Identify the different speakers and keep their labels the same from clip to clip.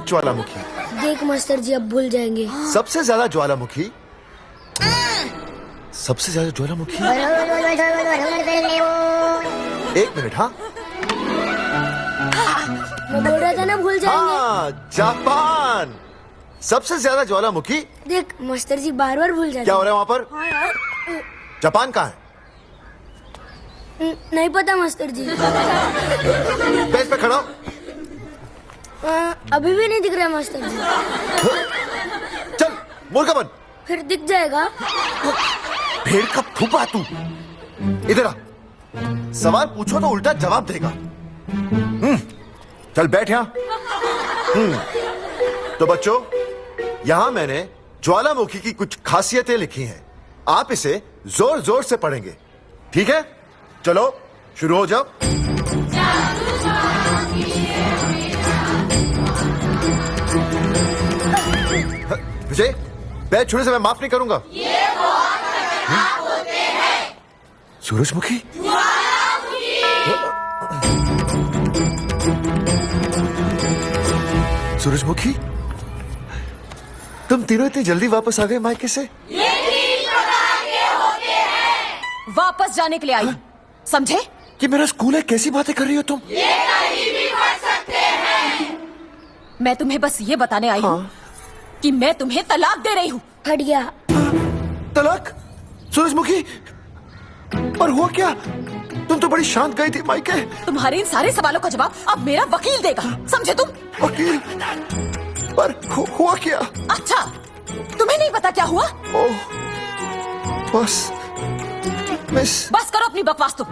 Speaker 1: ज्वालामुखी।
Speaker 2: देख मास्टर जी, अब भूल जाएंगे।
Speaker 1: सबसे ज्यादा ज्वालामुखी। सबसे ज्यादा ज्वालामुखी। एक मिनट। हाँ,
Speaker 2: मैं बोल रहा था ना भूल जाएंगे।
Speaker 1: हाँ, जापान। सबसे ज्यादा ज्वालामुखी।
Speaker 2: देख मास्टर जी बार बार भूल जाते।
Speaker 1: क्या हो रहा है वहाँ पर?
Speaker 2: हाँ यार।
Speaker 1: जापान कहाँ है?
Speaker 2: नहीं पता मास्टर जी।
Speaker 1: बेंच पे खड़ा हो।
Speaker 2: अभी भी नहीं दिख रहा मास्टर जी।
Speaker 1: चल, मुर्गा बन।
Speaker 2: फिर दिख जाएगा।
Speaker 1: भेड़ का फूफा तू। इधर आ। सवाल पूछो तो उल्टा जवाब देगा। चल बैठ यहाँ। तो बच्चों, यहां मैंने ज्वालामुखी की कुछ खासियतें लिखी हैं। आप इसे जोर जोर से पढ़ेंगे, ठीक है? चलो शुरू हो जाओ। विजय, बैच छूने से मैं माफ नहीं करूंगा। ये बहुत खतरनाक होते हैं। सूरजमुखी, सूरजमुखी, तुम तीनों इतनी जल्दी वापस आ गए मायके से?
Speaker 3: ये 3 प्रकार के होते हैं। वापस जाने के लिए आई, समझे?
Speaker 1: कि मेरा स्कूल है, कैसी बातें कर रही हो तुम?
Speaker 3: ये कहीं भी पढ़ सकते हैं। मैं तुम्हें बस ये बताने आई हूँ कि मैं तुम्हें तलाक दे रही हूँ।
Speaker 2: हट गया।
Speaker 1: तलाक? सूरजमुखी, पर हुआ क्या? तुम तो बड़ी शांत गई थी मायके।
Speaker 3: तुम्हारे इन सारे सवालों का जवाब अब मेरा वकील देगा, समझे तुम?
Speaker 1: वकील? पर हुआ क्या?
Speaker 3: अच्छा, तुम्हें नहीं पता क्या हुआ?
Speaker 1: ओह, बस मिस।
Speaker 3: बस करो अपनी बकवास तुम,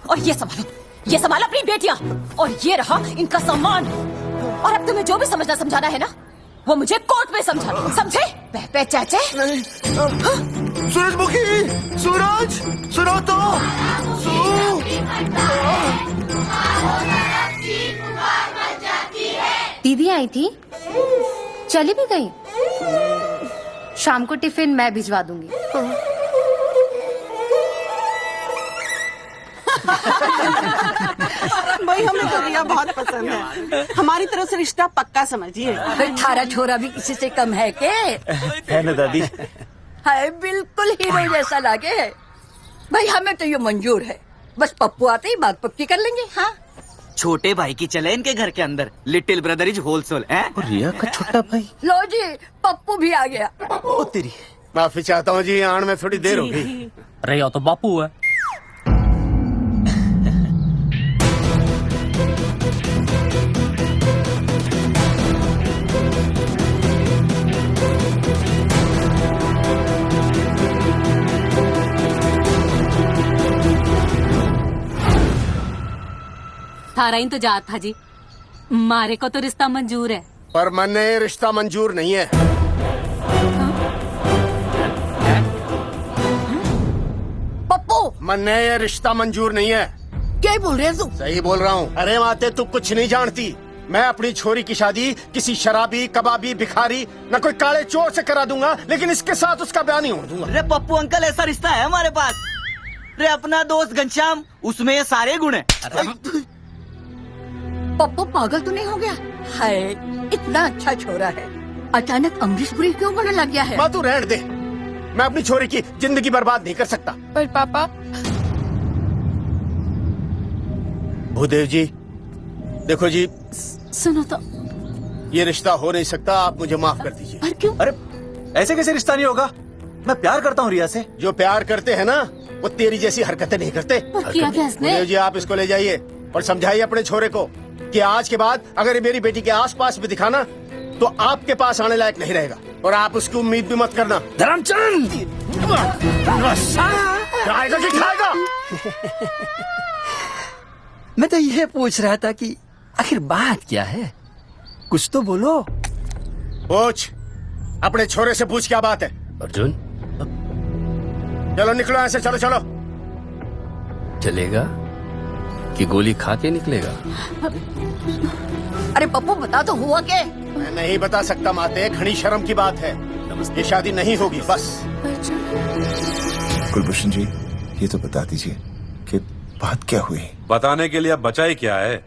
Speaker 3: और ये संभालो अपनी बेटियां, और ये रहा इनका सम्मान। और अब तुम्हें जो भी समझना समझाना है ना, वो मुझे कोर्ट में समझा, समझे? पे चाचे।
Speaker 1: नहीं, सूरजमुखी, सूरज, सुनो तो।
Speaker 4: दीदी आई थी, चली भी गई। शाम को टिफिन मैं भिजवा दूंगी।
Speaker 5: भाई हमें तो रिया बहुत पसंद है। हमारी तरफ से रिश्ता पक्का समझिए।
Speaker 6: थारा छोरा भी किसी से कम है के?
Speaker 7: है ना दादी?
Speaker 6: है, बिल्कुल हीरो जैसा लागे है। भाई हमें तो ये मंजूर है, बस पप्पू आते ही बात पक्की कर लेंगे। हाँ,
Speaker 7: छोटे भाई की चले इनके घर के अंदर। लिटिल ब्रदर इज होलसेल है। और रिया का छोटा भाई।
Speaker 6: लो जी, पप्पू भी आ गया।
Speaker 7: ओ तेरी।
Speaker 8: माफी चाहता हूँ जी, आने में थोड़ी देर हो गई।
Speaker 9: अरे यो तो बापू है।
Speaker 3: थारा इंतजार था जी, मारे को तो रिश्ता मंजूर है।
Speaker 8: पर मैंने ये रिश्ता मंजूर नहीं है।
Speaker 6: पप्पू,
Speaker 8: मैंने ये रिश्ता मंजूर नहीं है।
Speaker 6: क्या बोल रहे हैं तू?
Speaker 8: सही बोल रहा हूँ। अरे माते, तू कुछ नहीं जानती। मैं अपनी छोरी की शादी किसी शराबी, कबाबी, भिखारी, न कोई काले चोर से करा दूंगा, लेकिन इसके साथ उसका ब्याह नहीं हो दूंगा।
Speaker 7: अरे पप्पू अंकल, ऐसा रिश्ता है हमारे पास। रे अपना दोस्त घनश्याम, उसमें ये सारे गुण हैं।
Speaker 6: पप्पू पागल तो नहीं हो गया? हाय, इतना अच्छा छोरा है, अचानक अमरीशपुरी क्यों बनने लग गया है?
Speaker 8: माँ तू रहने दे, मैं अपनी छोरी की जिंदगी बर्बाद नहीं कर सकता।
Speaker 5: पर पापा।
Speaker 8: भूदेव जी, देखो जी,
Speaker 3: सुनो तो।
Speaker 8: ये रिश्ता हो नहीं सकता, आप मुझे माफ कर दीजिए।
Speaker 3: पर क्यों?
Speaker 7: अरे ऐसे कैसे रिश्ता नहीं होगा? मैं प्यार करता हूँ रिया से।
Speaker 8: जो प्यार करते हैं ना, वो तेरी जैसी हरकतें नहीं करते।
Speaker 3: पर किया क्या इसने?
Speaker 8: भूदेव जी, आप इसको ले जाइए और समझाइए अपने छोरे को कि आज के बाद अगर ये मेरी बेटी के आसपास भी दिखाना, तो आपके पास आने लायक नहीं रहेगा, और आप उसकी उम्मीद भी मत करना।
Speaker 9: धर्मचंद,
Speaker 8: खाएगा कि खाएगा?
Speaker 9: मैं तो यह पूछ रहा था कि आखिर बात क्या है, कुछ तो बोलो।
Speaker 8: पूछ, अपने छोरे से पूछ क्या बात है।
Speaker 9: अर्जुन,
Speaker 8: चलो निकलो ऐसे, चलो चलो।
Speaker 9: चलेगा कि गोली खा के निकलेगा?
Speaker 6: अरे पप्पू बता तो हुआ क्या?
Speaker 8: मैं नहीं बता सकता माते, घनी शर्म की बात है। ये शादी नहीं होगी, बस।
Speaker 10: कुलभूषण जी, ये तो बता दीजिए कि बात क्या हुई?
Speaker 11: बताने के लिए अब बचा ही क्या है।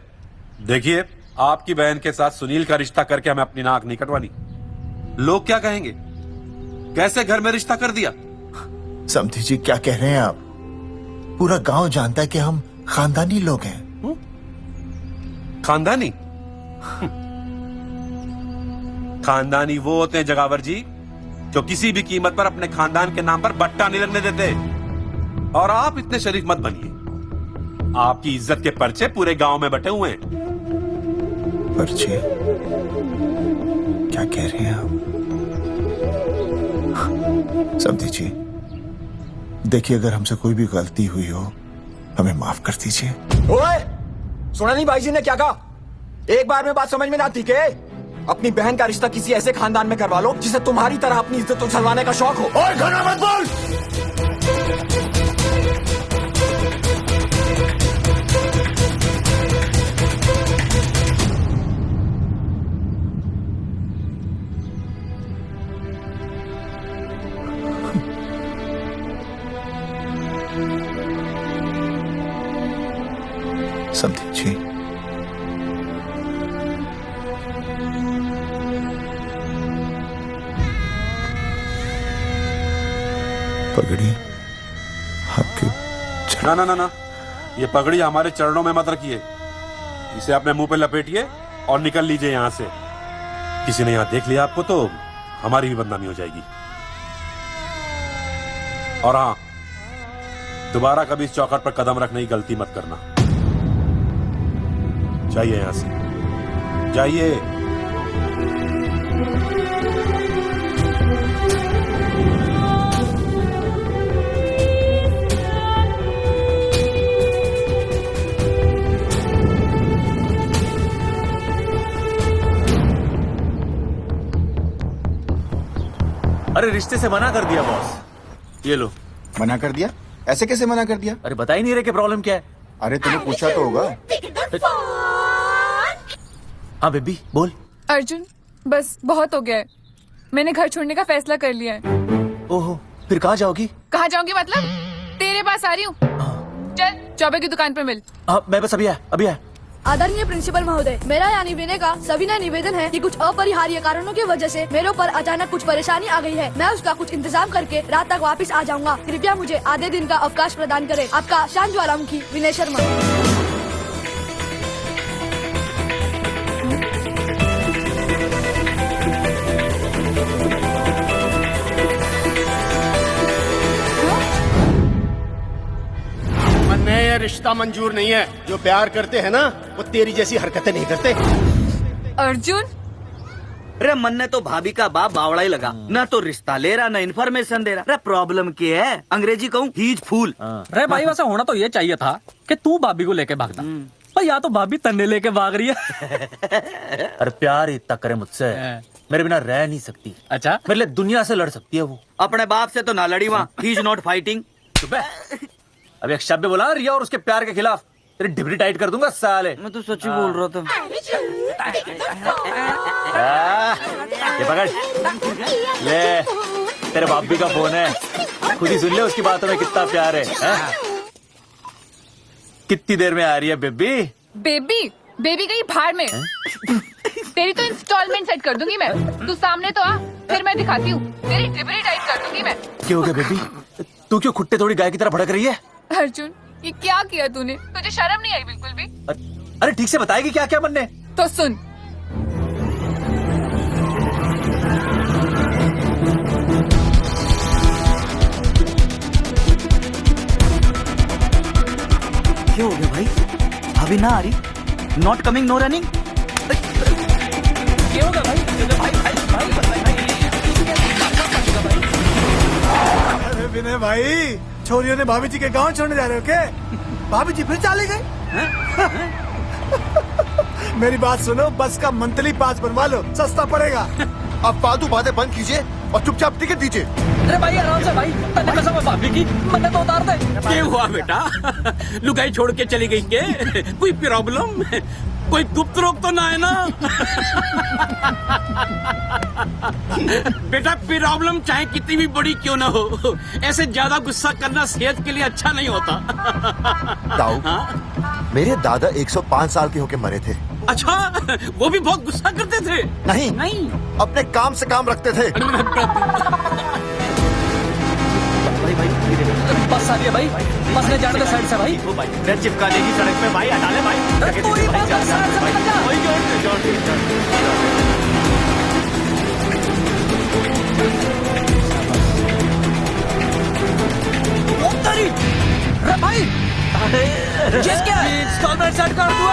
Speaker 11: देखिए, आपकी बहन के साथ सुनील का रिश्ता करके हमें अपनी नाक नहीं कटवानी। लोग क्या कहेंगे? कैसे घर में रिश्ता कर दिया?
Speaker 10: समधी जी क्या कह रहे हैं आप? पूरा गांव जानता है कि हम खानदानी लोग हैं।
Speaker 11: खानदानी? खानदानी वो होते हैं जगावर जी जो किसी भी कीमत पर अपने खानदान के नाम पर बट्टा नहीं लगने देते। और आप इतने शरीफ मत बनिए। आपकी इज्जत के पर्चे पूरे गांव में बटे हुए हैं।
Speaker 10: पर्चे? क्या कह रहे हैं आप? समधी जी देखिए, अगर हमसे कोई भी गलती हुई हो हमें माफ कर दीजिए।
Speaker 9: ओए, सुना नहीं भाई जी ने क्या कहा? एक बार में बात समझ में ना आती के? अपनी बहन का रिश्ता किसी ऐसे खानदान में करवा लो जिसे तुम्हारी तरह अपनी इज्जत उछलवाने का शौक हो।
Speaker 8: ओए घना मत बोल।
Speaker 10: समधी जी पगड़ी आपके
Speaker 11: ना ना ना ना, ये पगड़ी हमारे चरणों में मत रखिए। इसे अपने मुंह पे लपेटिए और निकल लीजिए यहाँ से। किसी ने यहाँ देख लिया आपको तो हमारी भी बदनामी हो जाएगी। और हाँ, दोबारा कभी इस चौखट पर कदम रखने की गलती मत करना। जाइए यहां से, जाइए।
Speaker 7: अरे रिश्ते से मना कर दिया बॉस। ये लो।
Speaker 10: मना कर दिया? ऐसे कैसे मना कर दिया?
Speaker 7: अरे बता ही नहीं रहे कि प्रॉब्लम क्या है।
Speaker 10: अरे तुम्हें पूछा तो होगा।
Speaker 7: हाँ बेबी बोल।
Speaker 12: अर्जुन बस बहुत हो गया है, मैंने घर छोड़ने का फैसला कर लिया है।
Speaker 7: ओहो, फिर कहाँ जाओगी?
Speaker 12: कहाँ जाऊंगी मतलब? तेरे पास आ रही हूँ। चल चौबे की दुकान पे मिल।
Speaker 7: हाँ मैं बस अभी आया।
Speaker 2: आदरणीय प्रिंसिपल महोदय, मेरा यानी विनय का सविनय निवेदन है कि कुछ अपरिहार्य कारणों की वजह से मेरे ऊपर अचानक कुछ परेशानी आ गई है। मैं उसका कुछ इंतजाम करके रात तक वापस आ जाऊंगा। कृपया मुझे आधे दिन का अवकाश प्रदान करें। आपका शांत ज्वालामुखी विनय शर्मा।
Speaker 8: ये रिश्ता मंजूर नहीं है। जो प्यार करते हैं ना वो तेरी जैसी हरकतें नहीं करते।
Speaker 12: अर्जुन
Speaker 7: अरे मन ने तो भाभी का बाप बावड़ा ही लगा, ना तो रिश्ता ले रहा ना इन्फॉर्मेशन दे रहा। अरे प्रॉब्लम क्या है? अंग्रेजी कहूँ हीज फूल।
Speaker 9: अरे भाई वैसा होना तो ये चाहिए था कि तू भाभी को लेके भागता, पर या तो भाभी तन्ने लेके भाग रही है।
Speaker 7: अरे प्यार इतना करे मुझसे, मेरे बिना रह नहीं सकती। अच्छा मेरे लिए दुनिया से लड़ सकती है वो। अपने बाप से तो ना लड़ी वहाँ। He is not fighting. अब एक शब्द बोला रिया और उसके प्यार के खिलाफ, तेरी डिबरी टाइट कर दूंगा साले। मैं तो सच्ची बोल रहा था। ये पकड़ ले, तेरे भाभी का फोन है, खुद ही सुन ले उसकी बातों में कितना प्यार है। कितनी देर में आ रही है बेबी?
Speaker 12: बेबी बेबी गई भाड़ में। तेरी तो इंस्टॉलमेंट सेट कर दूंगी मैं। तू सामने तो आ, फिर मैं दिखाती हूँ। तेरी डिबरी टाइट कर दूंगी मैं।
Speaker 7: क्यों हो गया बेबी? तू क्यों खुट्टे थोड़ी गाय की तरह भड़क रही है?
Speaker 12: अर्जुन ये क्या किया तूने? तुझे शर्म नहीं आई बिल्कुल भी?
Speaker 7: अरे ठीक से बताएगी क्या क्या मन ने?
Speaker 12: तो सुन,
Speaker 7: क्या हो गया भाई? अभी ना आ रही? Not coming no running? क्या हो गया भाई?
Speaker 1: अरे विनय भाई, छोरियों ने भाभी जी के गांव छोड़ने जा रहे हो क्या? भाभी जी फिर चले गए? मेरी बात सुनो, बस का मंथली पास बनवा लो, सस्ता पड़ेगा। अब फालतू बातें बंद कीजिए और चुपचाप टिकट दीजिए।
Speaker 9: अरे भाई आराम से भाई, तन्ने कसम भाभी की, मन्ने तो उतार दे।
Speaker 13: क्या हुआ बेटा? लुगाई छोड़ के चली गई के? कोई प्रॉब्लम? कोई गुप्त रोग तो ना है ना? बेटा प्रॉब्लम चाहे कितनी भी बड़ी क्यों ना हो, ऐसे ज्यादा गुस्सा करना सेहत के लिए अच्छा नहीं होता।
Speaker 1: ताऊ, मेरे दादा 105 साल के होके मरे थे।
Speaker 13: अच्छा वो भी बहुत गुस्सा करते थे।
Speaker 1: नहीं
Speaker 13: नहीं
Speaker 1: अपने काम से काम रखते थे।
Speaker 7: भाई भाई बस आ गया भाई, बस ने जाने दो साइड से भाई। वो भाई मैं चिपका देगी सड़क पे भाई, हटा ले भाई।
Speaker 3: तू ही बात कर, साइड से निकल जा।
Speaker 7: भाई
Speaker 3: रे भाई ये क्या है?
Speaker 7: इंस्टॉलमेंट सेट कर दो।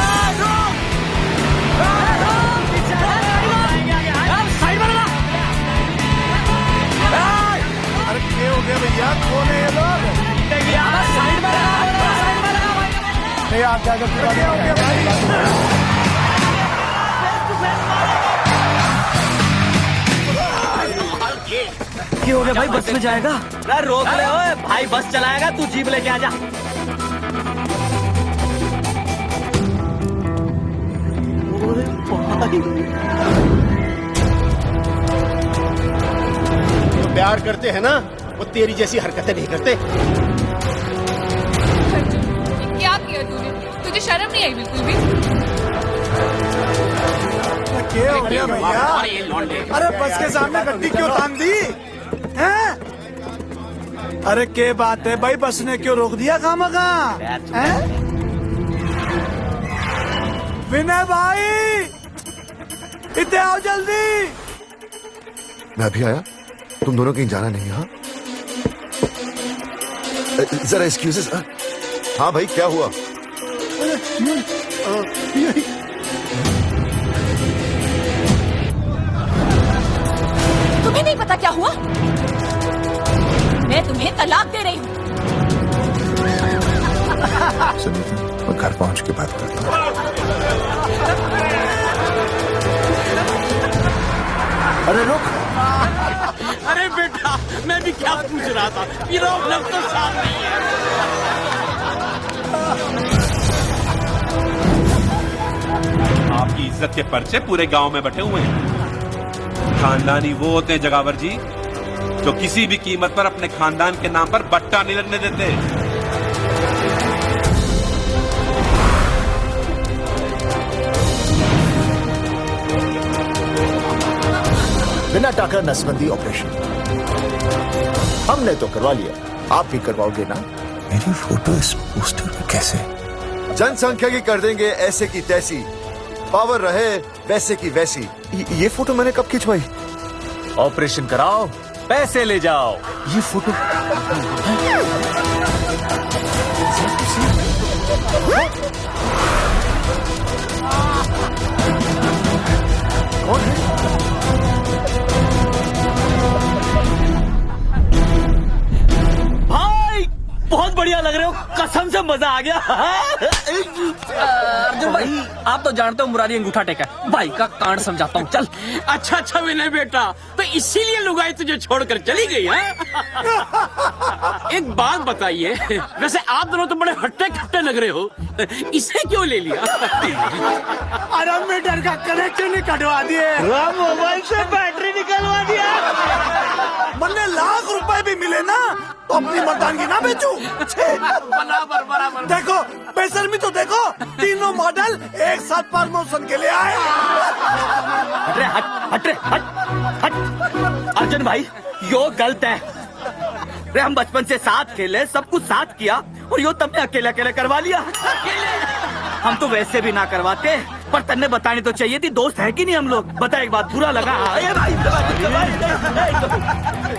Speaker 7: साइड में लगा।
Speaker 1: अरे क्या हो गया भैया, कौन है ये लोग?
Speaker 7: साइड में लगा, साइड में लगा भाई।
Speaker 1: नहीं आप क्या हो गया भाई?
Speaker 7: क्या हो गया भाई, बस में जाएगा? अरे रोक ले ओए भाई, बस चलाएगा, तू जीप लेके आ जा।
Speaker 8: जो प्यार करते हैं ना वो तेरी जैसी हरकतें नहीं करते।
Speaker 12: क्या किया तूने? तुझे शर्म नहीं आई बिल्कुल भी?
Speaker 1: क्या हो गया भैया?
Speaker 13: अरे ये लौंडे।
Speaker 1: अरे बस के सामने गड्डी क्यों तान दी हैं? अरे क्या बात है भाई, बस ने क्यों रोक दिया खामखा? विनय भाई इतने आओ जल्दी। मैं अभी आया, तुम दोनों कहीं जाना नहीं? हाँ जरा एक्सक्यूजेस। हाँ भाई क्या हुआ?
Speaker 3: तुम्हें नहीं पता क्या हुआ? मैं तुम्हें तलाक दे रही हूँ।
Speaker 10: सुनिए मैं घर पहुंच के बात करता हूँ।
Speaker 1: अरे रुक।
Speaker 13: अरे बेटा मैं भी क्या पूछ रहा था, प्रॉब्लम तो साफ नहीं है।
Speaker 11: आपकी इज्जत के पर्चे पूरे गांव में बटे हुए हैं। खानदानी वो होते हैं जगावर जी जो किसी भी कीमत पर अपने खानदान के नाम पर बट्टा नहीं लगने देते।
Speaker 10: बिना टाका नसबंदी ऑपरेशन हमने तो करवा लिया, आप भी करवाओगे ना? मेरी फोटो इस पोस्टर में कैसे?
Speaker 1: जनसंख्या की कर देंगे ऐसे की तैसी, पावर रहे वैसे की वैसी। ये फोटो मैंने कब खिंचवाई?
Speaker 7: ऑपरेशन कराओ, पैसे ले जाओ।
Speaker 10: ये फोटो
Speaker 1: कौन है?
Speaker 7: भाई बहुत बढ़िया लग रहे हो, कसम से मजा आ गया।
Speaker 13: अर्जुन भाई आप तो जानते हो मुरारी अंगूठा टेका, भाई का कांड समझाता हूँ चल। अच्छा अच्छा विनय बेटा, तो इसीलिए लुगाई तुझे छोड़कर चली गई है? एक बात बताइए, वैसे आप दोनों तो बड़े हट्टे खट्टे लग रहे हो, इसे क्यों ले लिया?
Speaker 1: अरे मीटर का कनेक्शन नहीं कटवा दिए, मोबाइल से बैटरी निकलवा दिया। मन्ने लाख रुपए भी मिले ना तो अपनी मर्दानगी ना बेचूं।
Speaker 13: बराबर बराबर।
Speaker 1: देखो बेशर्मी तो देखो, तीनों मॉडल एक साथ प्रमोशन के लिए आए।
Speaker 7: हट रे हट हट। अर्जुन भाई यो गलत है रे, हम बचपन से साथ खेले, सब कुछ साथ किया, और यो तुमने अकेले अकेले करवा लिया। हम तो वैसे भी ना करवाते, पर तन्ने बतानी तो चाहिए थी, दोस्त है कि नहीं हम लोग? बता एक बात, बुरा लगा?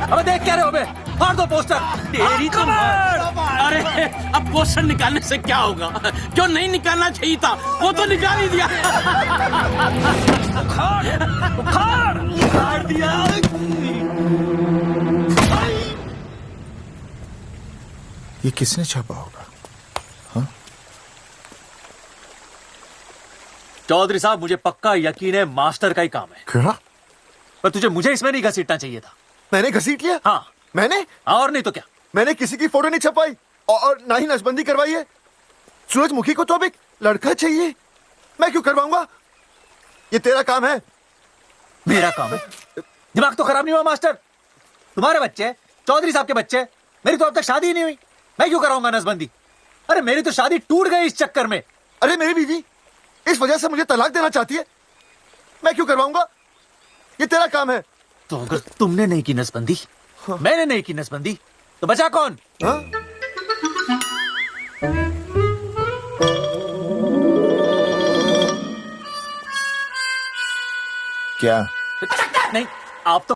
Speaker 13: अबे देख क्या रहे हो बे, फाड़ दो पोस्टर। तेरी तो अरे अब पोस्टर निकालने से क्या होगा? जो नहीं निकालना चाहिए था वो तो निकाल ही दिया।
Speaker 7: उखाड़ दिया।
Speaker 10: ये किसने छापा होगा? हाँ?
Speaker 7: चौधरी साहब मुझे पक्का यकीन है मास्टर का ही काम है।
Speaker 1: क्या?
Speaker 7: पर तुझे मुझे इसमें नहीं घसीटना चाहिए था।
Speaker 1: मैंने घसीट लिया?
Speaker 7: हाँ
Speaker 1: मैंने?
Speaker 7: और नहीं तो क्या?
Speaker 1: मैंने किसी की फोटो नहीं छपाई और ना ही नसबंदी करवाई है। सूरजमुखी को तो अब एक लड़का चाहिए, मैं क्यों करवाऊंगा? ये तेरा काम है।
Speaker 7: मेरा काम है? दिमाग तो खराब नहीं हुआ मास्टर? तुम्हारे बच्चे, चौधरी साहब के बच्चे, मेरी तो अब तक शादी ही नहीं हुई, मैं क्यों कराऊंगा नसबंदी? अरे मेरी तो शादी टूट गई इस चक्कर में।
Speaker 1: अरे मेरी बीवी
Speaker 10: इस वजह से मुझे तलाक देना चाहती है? मैं क्यों करवाऊंगा? ये तेरा काम है।
Speaker 7: तो अगर तुमने नहीं की नसबंदी, मैंने नहीं की नसबंदी, तो बचा कौन?
Speaker 10: हाँ? क्या?
Speaker 7: नहीं, आप तो